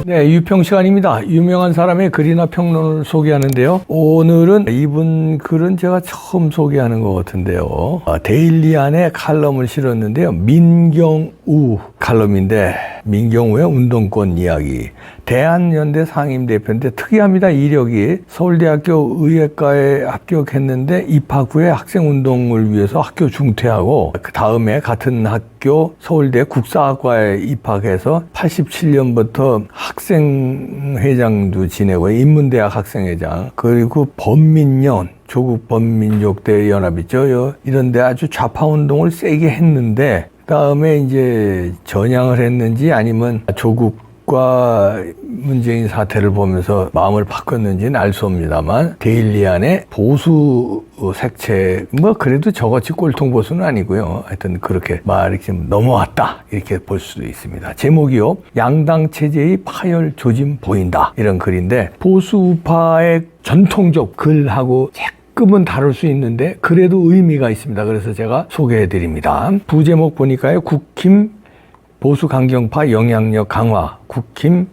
네, 유평 시간입니다. 유명한 사람의 글이나 평론을 소개하는데요. 오늘은 이분 글은 제가 처음 소개하는 것 같은데요. 데일리 안에 칼럼을 실었는데요. 민경우 칼럼인데, 민경우의 운동권 이야기. 대한연대 상임대표인데 특이합니다. 이력이 서울대학교 의예과에 합격했는데 입학 후에 학생운동을 위해서 학교 중퇴하고 그 다음에 같은 학교 서울대 국사학과에 입학해서 87년부터 학생회장도 지내고 인문대학 학생회장 그리고 범민련 조국 범민족대 연합 있죠. 이런데 아주 좌파운동을 세게 했는데 그다음에 이제 전향을 했는지 아니면 조국과 문재인 사태를 보면서 마음을 바꿨는지는 알 수 없습니다만 데일리 안에 보수 색채 그래도 저같이 꼴통 보수는 아니고요. 하여튼 그렇게 말이 좀 넘어왔다 이렇게 볼 수도 있습니다. 제목이요. 양당 체제의 파열 조짐 보인다 이런 글인데 보수 우파의 전통적 글하고 조금은 다룰 수 있는데 그래도 의미가 있습니다. 그래서 제가 소개해 드립니다. 부제목 보니까요. 국힘 보수 강경파 영향력 강화, 국힘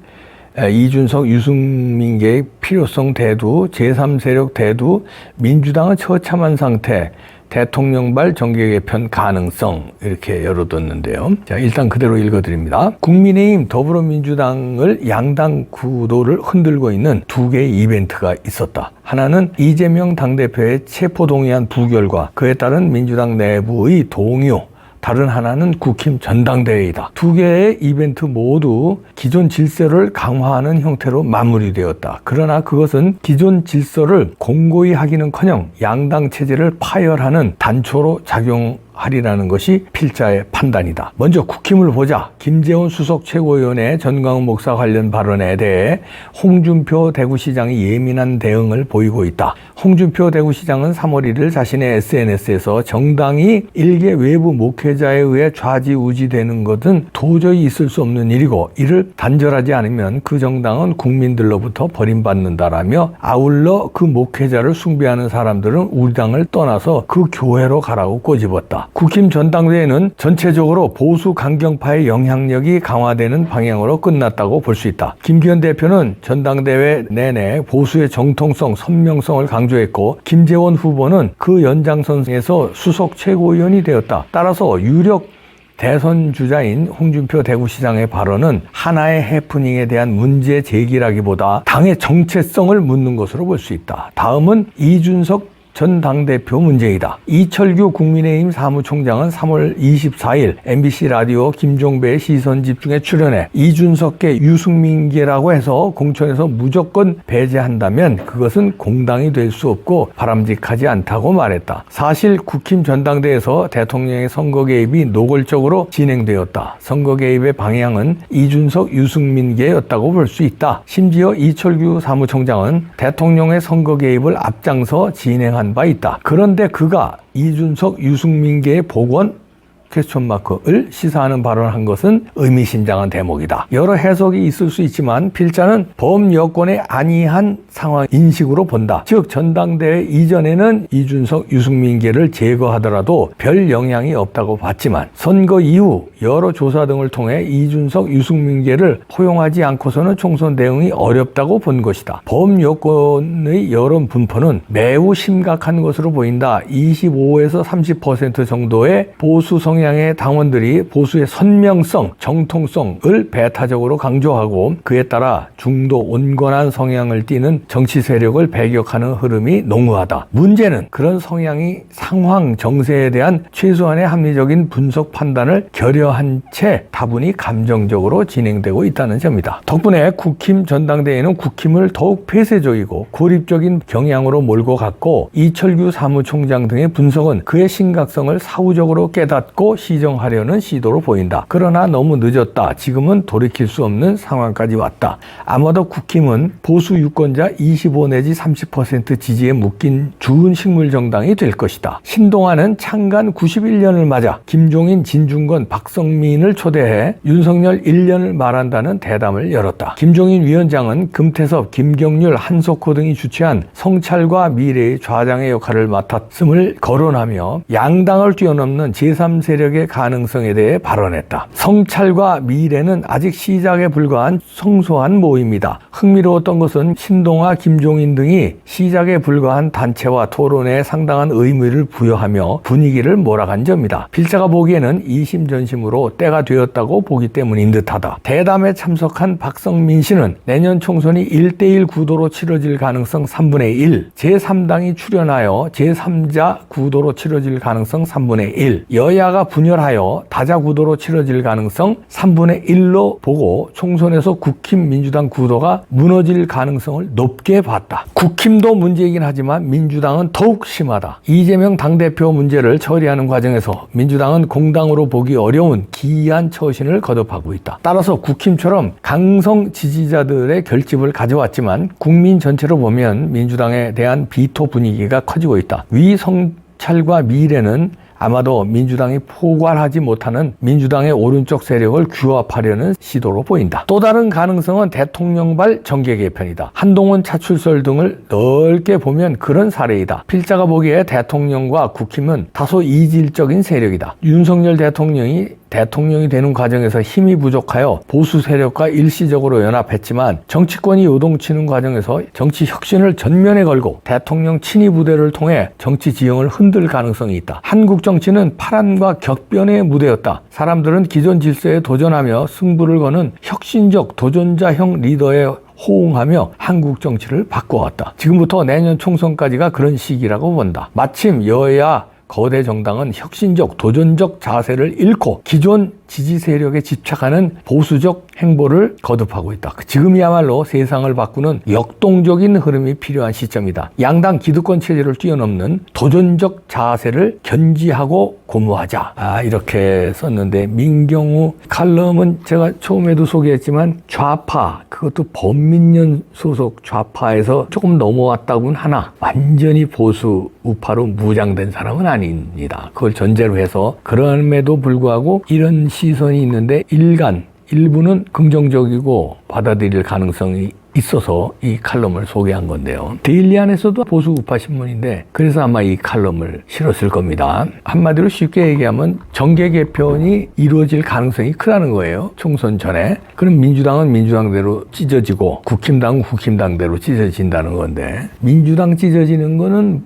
이준석 유승민계의 필요성 대두, 제3세력 대두, 민주당은 처참한 상태, 대통령발 정계 개편 가능성 이렇게 열어뒀는데요. 자, 일단 그대로 읽어드립니다. 국민의힘 더불어민주당을 양당 구도를 흔들고 있는 두 개의 이벤트가 있었다. 하나는 이재명 당대표의 체포동의안 부결과 그에 따른 민주당 내부의 동요, 다른 하나는 국힘 전당대회이다. 두 개의 이벤트 모두 기존 질서를 강화하는 형태로 마무리되었다. 그러나 그것은 기존 질서를 공고히 하기는커녕 양당 체제를 파열하는 단초로 작용하리라는 것이 필자의 판단이다. 먼저 국힘을 보자. 김재원 수석 최고위원의 전광훈 목사 관련 발언에 대해 홍준표 대구시장이 예민한 대응을 보이고 있다. 홍준표 대구시장은 3월 1일 자신의 SNS에서 정당이 일개 외부 목회자에 의해 좌지우지되는 것은 도저히 있을 수 없는 일이고 이를 단절하지 않으면 그 정당은 국민들로부터 버림받는다라며 아울러 그 목회자를 숭배하는 사람들은 우리 당을 떠나서 그 교회로 가라고 꼬집었다. 국힘 전당대회는 전체적으로 보수 강경파의 영향력이 강화되는 방향으로 끝났다고 볼 수 있다. 김기현 대표는 전당대회 내내 보수의 정통성, 선명성을 강조했고 김재원 후보는 그 연장선에서 수석 최고위원이 되었다. 따라서 유력 대선 주자인 홍준표 대구시장의 발언은 하나의 해프닝에 대한 문제 제기라기보다 당의 정체성을 묻는 것으로 볼 수 있다. 다음은 이준석 전 당대표 문제이다. 이철규 국민의힘 사무총장은 3월 24일 MBC 라디오 김종배의 시선집중에 출연해 이준석계 유승민계라고 해서 공천에서 무조건 배제한다면 그것은 공당이 될 수 없고 바람직하지 않다고 말했다. 사실 국힘 전당대회에서 대통령의 선거 개입이 노골적으로 진행되었다. 선거 개입의 방향은 이준석 유승민계였다고 볼 수 있다. 심지어 이철규 사무총장은 대통령의 선거 개입을 앞장서 진행한 바 있다. 그런데 그가 이준석 유승민계의 복원 퀘스천마크를 시사하는 발언을 한 것은 의미심장한 대목이다. 여러 해석이 있을 수 있지만 필자는 범여권의 안이한 상황 인식으로 본다. 즉 전당대회 이전에는 이준석 유승민계를 제거하더라도 별 영향이 없다고 봤지만 선거 이후 여러 조사 등을 통해 이준석 유승민계를 포용하지 않고서는 총선 대응이 어렵다고 본 것이다. 범여권의 여론 분포는 매우 심각한 것으로 보인다. 25에서 30% 정도의 보수 성향의 당원들이 보수의 선명성, 정통성을 배타적으로 강조하고 그에 따라 중도 온건한 성향을 띠는 정치 세력을 배격하는 흐름이 농후하다. 문제는 그런 성향이 상황 정세에 대한 최소한의 합리적인 분석 판단을 결여한 채 다분히 감정적으로 진행되고 있다는 점이다. 덕분에 국힘 전당대회는 국힘을 더욱 폐쇄적이고 고립적인 경향으로 몰고 갔고 이철규 사무총장 등의 분석은 그의 심각성을 사후적으로 깨닫고 시정하려는 시도로 보인다. 그러나 너무 늦었다. 지금은 돌이킬 수 없는 상황까지 왔다. 아마도 국힘은 보수 유권자 25 내지 30% 지지에 묶인 주은 식물정당이 될 것이다. 신동아는 창간 91년을 맞아 김종인, 진중권, 박성준 박성민을 초대해 윤석열 1년을 말한다는 대담을 열었다. 김종인 위원장은 금태섭, 김경률, 한석호 등이 주최한 성찰과 미래의 좌장의 역할을 맡았음을 거론하며 양당을 뛰어넘는 제3세력의 가능성에 대해 발언했다. 성찰과 미래는 아직 시작에 불과한 성소한 모임이다. 흥미로웠던 것은 신동아, 김종인 등이 시작에 불과한 단체와 토론에 상당한 의미를 부여하며 분위기를 몰아간 점이다. 필자가 보기에는 이심전심으로 때가 되었다고 보기 때문인 듯하다. 대담에 참석한 박성민 씨는 내년 총선이 1대1 구도로 치러질 가능성 3분의 1, 제3당이 출연하여 제3자 구도로 치러질 가능성 3분의 1, 여야가 분열하여 다자 구도로 치러질 가능성 3분의 1로 보고 총선에서 국힘 민주당 구도가 무너질 가능성을 높게 봤다. 국힘도 문제이긴 하지만 민주당은 더욱 심하다. 이재명 당대표 문제를 처리하는 과정에서 민주당은 공당으로 보기 어려운 기이한 처신을 거듭하고 있다. 따라서 국힘처럼 강성 지지자들의 결집을 가져왔지만 국민 전체로 보면 민주당에 대한 비토 분위기가 커지고 있다. 위 성찰과 미래는 아마도 민주당이 포괄하지 못하는 민주당의 오른쪽 세력을 규합하려는 시도로 보인다. 또 다른 가능성은 대통령발 정계 개편이다. 한동훈, 차출설 등을 넓게 보면 그런 사례이다. 필자가 보기에 대통령과 국힘은 다소 이질적인 세력이다. 윤석열 대통령이 되는 과정에서 힘이 부족하여 보수 세력과 일시적으로 연합했지만 정치권이 요동치는 과정에서 정치 혁신을 전면에 걸고 대통령 친위 부대를 통해 정치 지형을 흔들 가능성이 있다. 한국 정치는 파란과 격변의 무대였다. 사람들은 기존 질서에 도전하며 승부를 거는 혁신적 도전자형 리더에 호응하며 한국 정치를 바꿔왔다. 지금부터 내년 총선까지가 그런 시기라고 본다. 마침 여야 거대 정당은 혁신적, 도전적 자세를 잃고 기존 지지 세력에 집착하는 보수적 행보를 거듭하고 있다. 지금이야말로 세상을 바꾸는 역동적인 흐름이 필요한 시점이다. 양당 기득권 체제를 뛰어넘는 도전적 자세를 견지하고 고무하자. 이렇게 썼는데 민경우 칼럼은 제가 처음에도 소개했지만 좌파, 그것도 범민련 소속 좌파에서 조금 넘어왔다고는 하나 완전히 보수 우파로 무장된 사람은 아닙니다. 그걸 전제로 해서 그럼에도 불구하고 이런 시선이 있는데 일부는 긍정적이고 받아들일 가능성이 있어서 이 칼럼을 소개한 건데요. 데일리 안에서도 보수 우파 신문인데 그래서 아마 이 칼럼을 실었을 겁니다. 한마디로 쉽게 얘기하면 정계 개편이 이루어질 가능성이 크다는 거예요. 총선 전에. 그럼 민주당은 민주당대로 찢어지고 국힘당은 국힘당대로 찢어진다는 건데 민주당 찢어지는 거는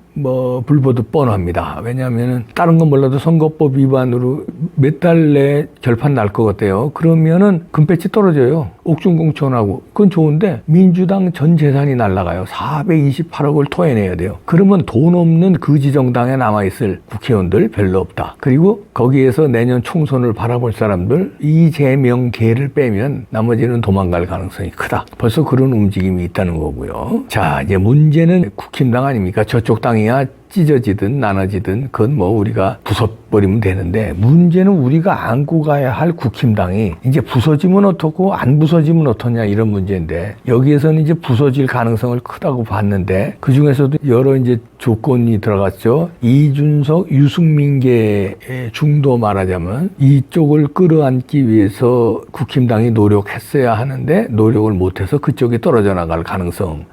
불보듯 뻔합니다. 왜냐하면 다른 건 몰라도 선거법 위반으로 몇 달 내에 결판 날 것 같아요. 그러면은 금배지 떨어져요. 옥중공천하고. 그건 좋은데 민주당 전 재산이 날아가요. 428억을 토해내야 돼요. 그러면 돈 없는 거지정당에 남아있을 국회의원들 별로 없다. 그리고 거기에서 내년 총선을 바라볼 사람들 이재명 계를 빼면 나머지는 도망갈 가능성이 크다. 벌써 그런 움직임이 있다는 거고요. 자, 이제 문제는 국힘당 아닙니까? 저쪽 당이야 찢어지든 나눠지든 그건 우리가 부숴버리면 되는데 문제는 우리가 안고 가야 할 국힘당이 이제 부서지면 어떻고 안 부서지면 어떠냐 이런 문제인데 여기에서는 이제 부서질 가능성을 크다고 봤는데 그 중에서도 여러 이제 조건이 들어갔죠. 이준석, 유승민계의 중도 말하자면 이쪽을 끌어안기 위해서 국힘당이 노력했어야 하는데 노력을 못해서 그쪽이 떨어져 나갈 가능성을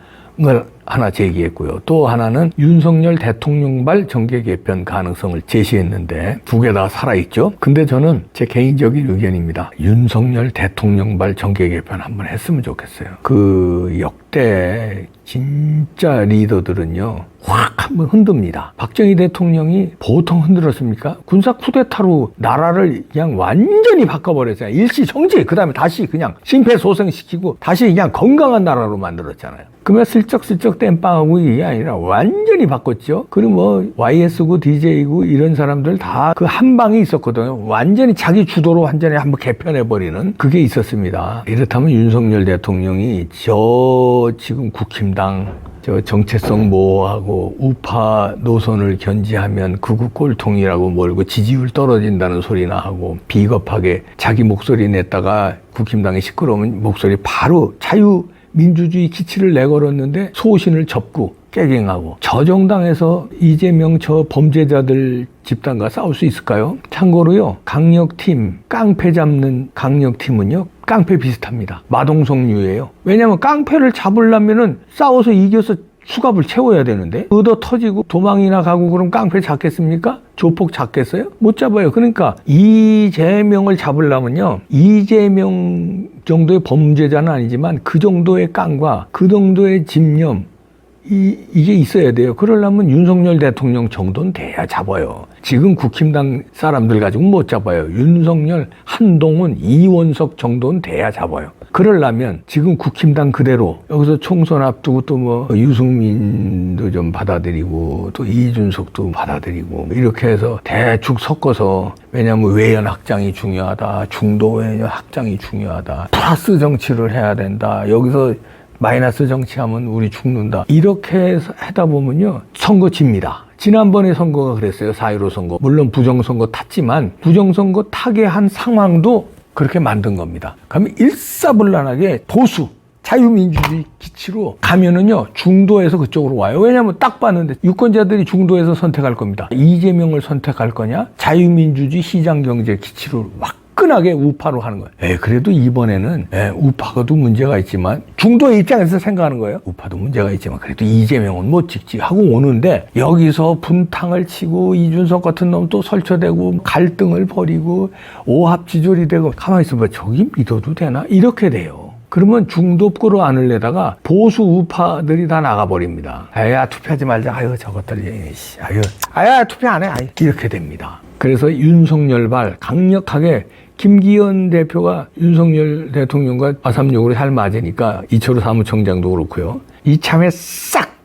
하나 제기했고요. 또 하나는 윤석열 대통령발 정계 개편 가능성을 제시했는데 두 개 다 살아있죠. 근데 저는 제 개인적인 의견입니다. 윤석열 대통령발 정계 개편 한번 했으면 좋겠어요. 그 역대 진짜 리더들은요 확 한번 흔듭니다. 박정희 대통령이 보통 흔들었습니까? 군사 쿠데타로 나라를 그냥 완전히 바꿔버렸잖아요. 일시정지, 그 다음에 다시 그냥 심폐소생시키고 다시 그냥 건강한 나라로 만들었잖아요. 그러면 슬쩍슬쩍 땜빵하고 이게 아니라 완전히 바꿨죠. 그리고 YS고 DJ고 이런 사람들 다 그 한 방이 있었거든요. 완전히 자기 주도로 완전히 한번 개편해버리는 그게 있었습니다. 이렇다면 윤석열 대통령이 지금 국힘당 정체성 모호하고 우파 노선을 견지하면 극우 꼴통이라고 몰고 지지율 떨어진다는 소리나 하고 비겁하게 자기 목소리 냈다가 국힘당이 시끄러우면 목소리 바로 자유민주주의 기치를 내걸었는데 소신을 접고 깨갱하고 저 정당에서 이재명 저 범죄자들 집단과 싸울 수 있을까요? 참고로요, 강력팀, 깡패 잡는 강력팀은요, 깡패 비슷합니다. 마동석류예요. 왜냐면 깡패를 잡으려면은 싸워서 이겨서 수갑을 채워야 되는데 얻어 터지고 도망이나 가고 그럼 깡패 잡겠습니까? 조폭 잡겠어요? 못 잡아요. 그러니까 이재명을 잡으려면요, 이재명 정도의 범죄자는 아니지만 그 정도의 깡과 그 정도의 집념, 이게 있어야 돼요. 그러려면 윤석열 대통령 정도는 돼야 잡아요. 지금 국힘당 사람들 가지고 못 잡아요. 윤석열, 한동훈, 이원석 정도는 돼야 잡아요. 그러려면 지금 국힘당 그대로 여기서 총선 앞두고 또 뭐 유승민도 좀 받아들이고 또 이준석도 받아들이고 이렇게 해서 대충 섞어서, 왜냐하면 외연 확장이 중요하다, 중도 외연 확장이 중요하다, 플러스 정치를 해야 된다, 여기서 마이너스 정치하면 우리 죽는다, 이렇게 하다 보면요 선거 집니다. 지난번에 선거가 그랬어요. 4.15 선거. 물론 부정선거 탔지만 부정선거 타게 한 상황도 그렇게 만든 겁니다. 그러면 일사불란하게 보수 자유민주주의 기치로 가면은요 중도에서 그쪽으로 와요. 왜냐하면 딱 봤는데 유권자들이 중도에서 선택할 겁니다. 이재명을 선택할 거냐, 자유민주주의 시장경제 기치로 화끈하게 우파로 하는 거예요. 그래도 이번에는 우파가도 문제가 있지만, 중도의 입장에서 생각하는 거예요. 우파도 문제가 있지만 그래도 이재명은 못 찍지 하고 오는데, 여기서 분탕을 치고 이준석 같은 놈 또 설쳐대고 갈등을 벌이고 오합지졸이 되고, 가만히 있어봐, 저기 믿어도 되나? 이렇게 돼요. 그러면 중도 끌어안으려다가 보수 우파들이 다 나가버립니다. 야, 투표하지 말자. 아유, 저것들, 아유, 투표 안 해. 아유, 이렇게 됩니다. 그래서 윤석열발 강력하게 김기현 대표가 윤석열 대통령과 아삼육으로 잘 맞으니까 이철우 사무총장도 그렇고요. 이참에 싹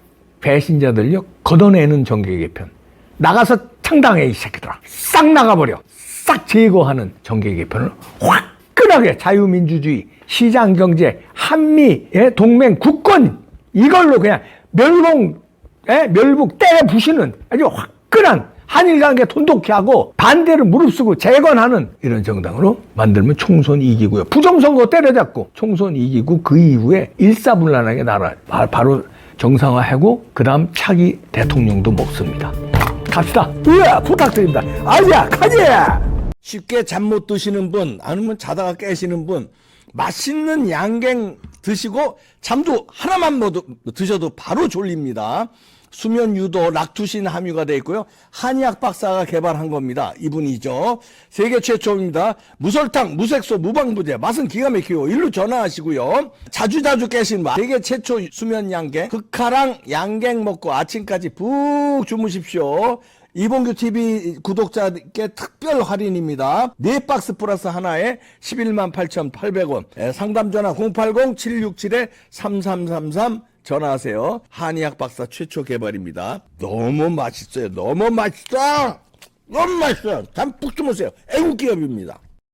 배신자들요 걷어내는 정계 개편. 나가서 창당해, 이 새끼들아. 싹 나가버려. 싹 제거하는 정계 개편을 화끈하게 자유민주주의, 시장경제, 한미의 동맹, 국권, 이걸로 그냥 멸북 때려 부시는 아주 화끈한 한일 관계 돈독히 하고 반대를 무릅쓰고 재건하는 이런 정당으로 만들면 총선 이기고요. 부정선거 때려잡고 총선 이기고 그 이후에 일사불란하게 나라 바로 정상화하고 그 다음 차기 대통령도 먹습니다. 갑시다. 부탁드립니다. 아야, 가지! 쉽게 잠 못 드시는 분, 아니면 자다가 깨시는 분, 맛있는 양갱 드시고 잠도 하나만 드셔도 바로 졸립니다. 수면 유도 락투신 함유가 되어 있고요. 한의학 박사가 개발한 겁니다. 이분이죠. 세계 최초입니다. 무설탕, 무색소, 무방부제, 맛은 기가 막히고 일로 전화하시고요. 자주 깨시는 분, 세계 최초 수면 양갱, 극하랑 양갱 먹고 아침까지 푹 주무십시오. 이봉규 TV 구독자께 특별 할인입니다. 4박스 플러스 하나에 118,800원. 상담 전화 080-767-3333 전화하세요. 한의학 박사 최초 개발입니다. 너무 맛있어요. 너무 맛있어. 잠 푹 주무세요. 애국 기업입니다.